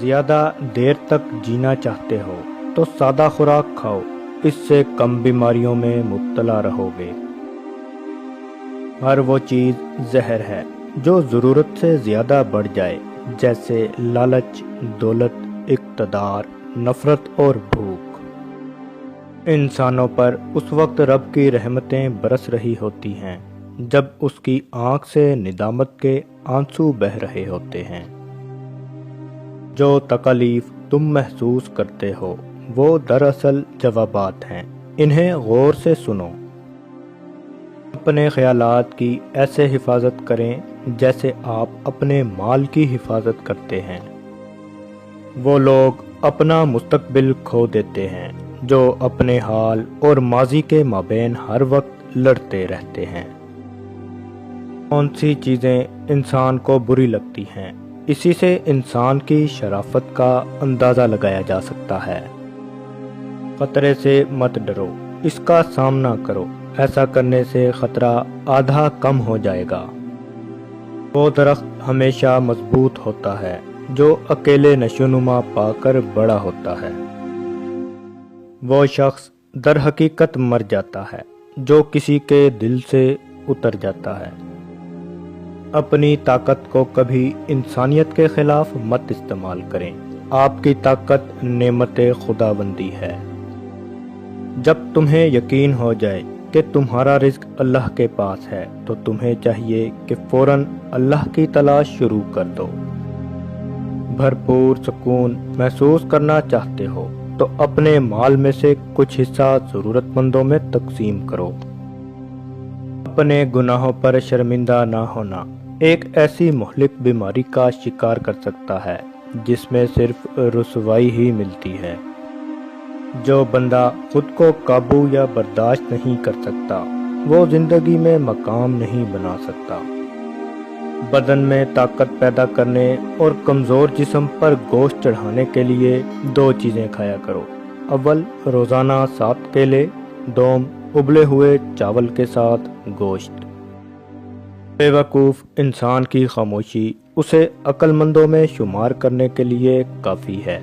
زیادہ دیر تک جینا چاہتے ہو تو سادہ خوراک کھاؤ، اس سے کم بیماریوں میں مبتلا رہو گے۔ ہر وہ چیز زہر ہے جو ضرورت سے زیادہ بڑھ جائے، جیسے لالچ، دولت، اقتدار، نفرت اور بھوک۔ انسانوں پر اس وقت رب کی رحمتیں برس رہی ہوتی ہیں جب اس کی آنکھ سے ندامت کے آنسو بہہ رہے ہوتے ہیں۔ جو تکالیف تم محسوس کرتے ہو وہ دراصل جوابات ہیں، انہیں غور سے سنو۔ اپنے خیالات کی ایسے حفاظت کریں جیسے آپ اپنے مال کی حفاظت کرتے ہیں۔ وہ لوگ اپنا مستقبل کھو دیتے ہیں جو اپنے حال اور ماضی کے مابین ہر وقت لڑتے رہتے ہیں۔ کون سی چیزیں انسان کو بری لگتی ہیں، اسی سے انسان کی شرافت کا اندازہ لگایا جا سکتا ہے۔ خطرے سے مت ڈرو، اس کا سامنا کرو، ایسا کرنے سے خطرہ آدھا کم ہو جائے گا۔ وہ درخت ہمیشہ مضبوط ہوتا ہے جو اکیلے نشوونما پا کر بڑا ہوتا ہے۔ وہ شخص در حقیقت مر جاتا ہے جو کسی کے دل سے اتر جاتا ہے۔ اپنی طاقت کو کبھی انسانیت کے خلاف مت استعمال کریں، آپ کی طاقت نعمت خداوندی ہے۔ جب تمہیں یقین ہو جائے کہ تمہارا رزق اللہ کے پاس ہے تو تمہیں چاہیے کہ فوراً اللہ کی تلاش شروع کر دو۔ بھرپور سکون محسوس کرنا چاہتے ہو تو اپنے مال میں سے کچھ حصہ ضرورت مندوں میں تقسیم کرو۔ اپنے گناہوں پر شرمندہ نہ ہونا ایک ایسی مہلک بیماری کا شکار کر سکتا ہے جس میں صرف رسوائی ہی ملتی ہے۔ جو بندہ خود کو قابو یا برداشت نہیں کر سکتا وہ زندگی میں مقام نہیں بنا سکتا۔ بدن میں طاقت پیدا کرنے اور کمزور جسم پر گوشت چڑھانے کے لیے 2 چیزیں کھایا کرو۔ اول، روزانہ 7 کیلے، دوم، ابلے ہوئے چاول کے ساتھ گوشت۔ بے وقوف انسان کی خاموشی اسے عقل مندوں میں شمار کرنے کے لیے کافی ہے۔